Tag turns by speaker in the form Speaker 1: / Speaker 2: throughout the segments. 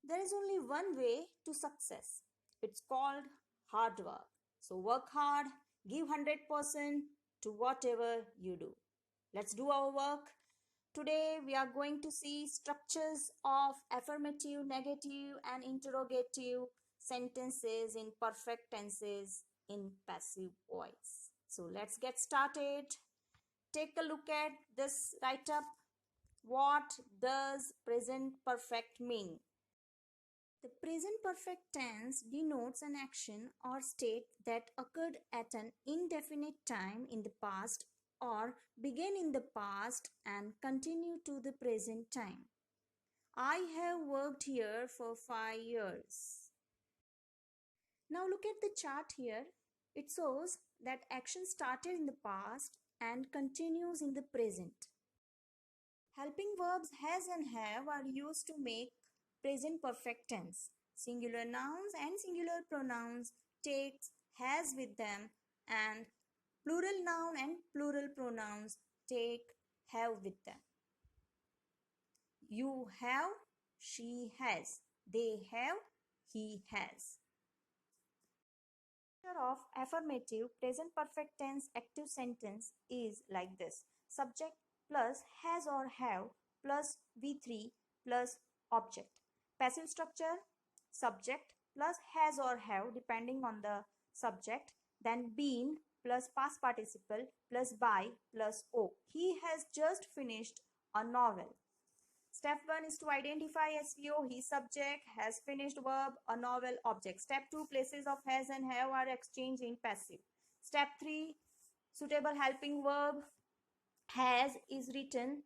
Speaker 1: There is only one way to success. It's called hard work. So work hard, give 100% to whatever you do. Let's do our work. Today we are going to see structures of affirmative, negative and interrogative sentences in perfect tenses in passive voice. So let's get started. Take a look at this write-up. What does present perfect mean? The present perfect tense denotes an action or state that occurred at an indefinite time in the past or began in the past and continue to the present time. I have worked here for 5 years. Now look at the chart here. It shows that action started in the past and continues in the present. Helping verbs has and have are used to make present perfect tense. Singular nouns and singular pronouns take has with them, and plural noun and plural pronouns take have with them. You have, she has, they have, he has. Structure of affirmative present perfect tense active sentence is like this: subject plus has or have plus V3 plus object. Passive structure: subject plus has or have depending on the subject, then been plus past participle plus by plus o. He has just finished a novel. Step 1 is to identify SVO, his subject, has finished verb, a novel object. Step 2, places of has and have are exchanged in passive. Step 3, suitable helping verb, has is written.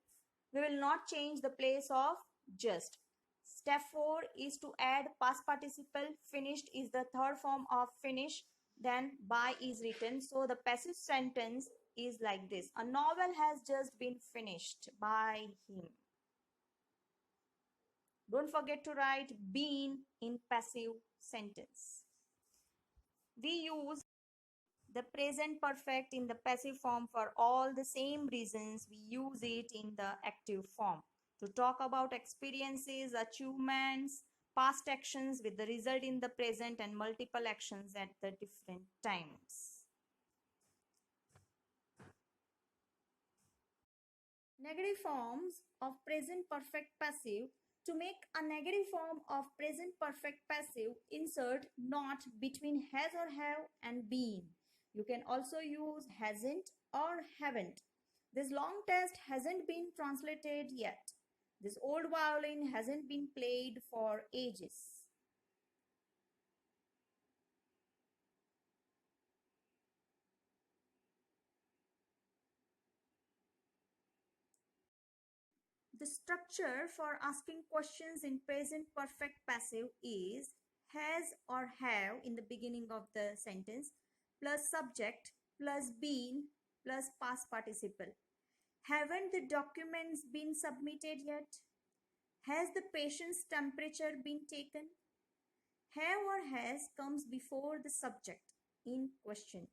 Speaker 1: We will not change the place of just. Step 4 is to add past participle. Finished is the third form of finish. Then by is written. So the passive sentence is like this: a novel has just been finished by him. Don't forget to write been in passive sentence. We use the present perfect in the passive form for all the same reasons we use it in the active form. To talk about experiences, achievements, past actions with the result in the present and multiple actions at the different times. Negative forms of present perfect passive. To make a negative form of present perfect passive, insert not between has or have and been. You can also use hasn't or haven't. This long test hasn't been translated yet. This old violin hasn't been played for ages. The structure for asking questions in present perfect passive is has or have in the beginning of the sentence plus subject plus been plus past participle. Haven't the documents been submitted yet? Has the patient's temperature been taken? Have or has comes before the subject in questions.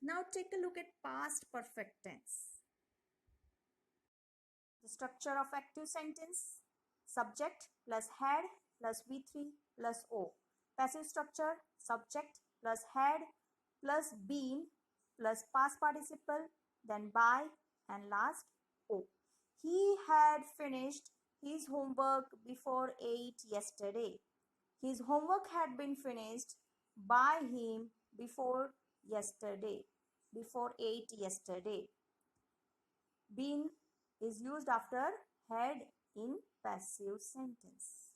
Speaker 1: Now take a look at past perfect tense. The structure of active sentence: subject plus had plus V3 plus O. Passive structure: subject plus had plus been plus past participle, then by and last O. He had finished his homework before 8 yesterday. His homework had been finished by him before yesterday, before 8 yesterday. Been is used after had in passive sentence.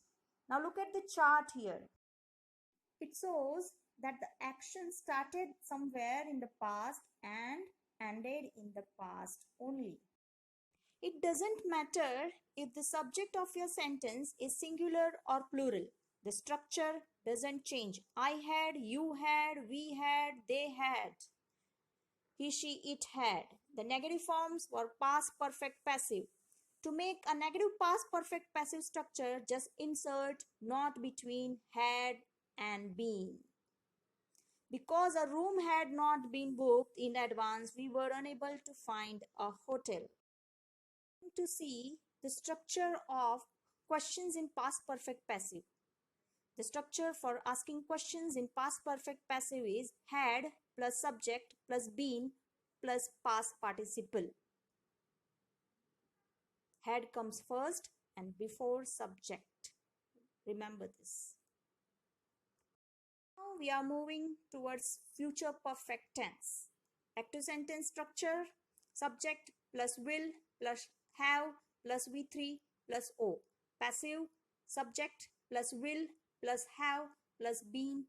Speaker 1: Now look at the chart here. It shows that the action started somewhere in the past and ended in the past only. It doesn't matter if the subject of your sentence is singular or plural. The structure doesn't change. I had, you had, we had, they had. He, she, it had. The negative forms were past perfect passive. To make a negative past perfect passive structure, just insert not between had and been. Because a room had not been booked in advance, we were unable to find a hotel. To see the structure of questions in past perfect passive. The structure for asking questions in past perfect passive is had plus subject plus been plus past participle. Had comes first and before subject. Remember this. Now we are moving towards future perfect tense. Active sentence structure: subject plus will plus have plus V3 plus O. Passive: subject plus will plus have plus been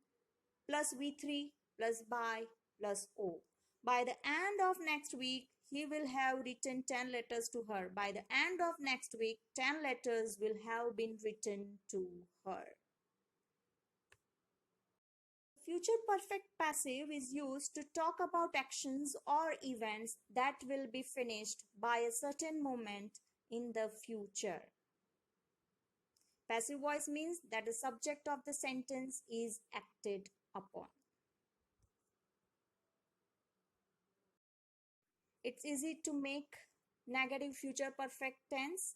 Speaker 1: plus V3 plus by plus O. By the end of next week, he will have written 10 letters to her. By the end of next week, 10 letters will have been written to her. Future perfect passive is used to talk about actions or events that will be finished by a certain moment in the future. Passive voice means that the subject of the sentence is acted upon. It's easy to make negative future perfect tense.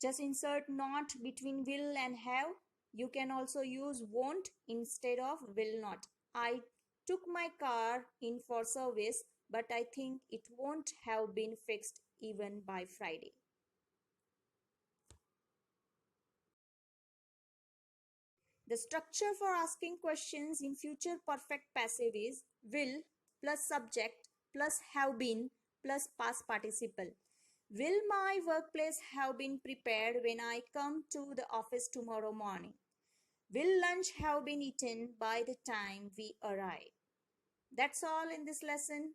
Speaker 1: Just insert not between will and have. You can also use won't instead of will not. I took my car in for service, but I think it won't have been fixed even by Friday. The structure for asking questions in future perfect passive is will plus subject plus have been plus past participle. Will my workplace have been prepared when I come to the office tomorrow morning? Will lunch have been eaten by the time we arrive? That's all in this lesson.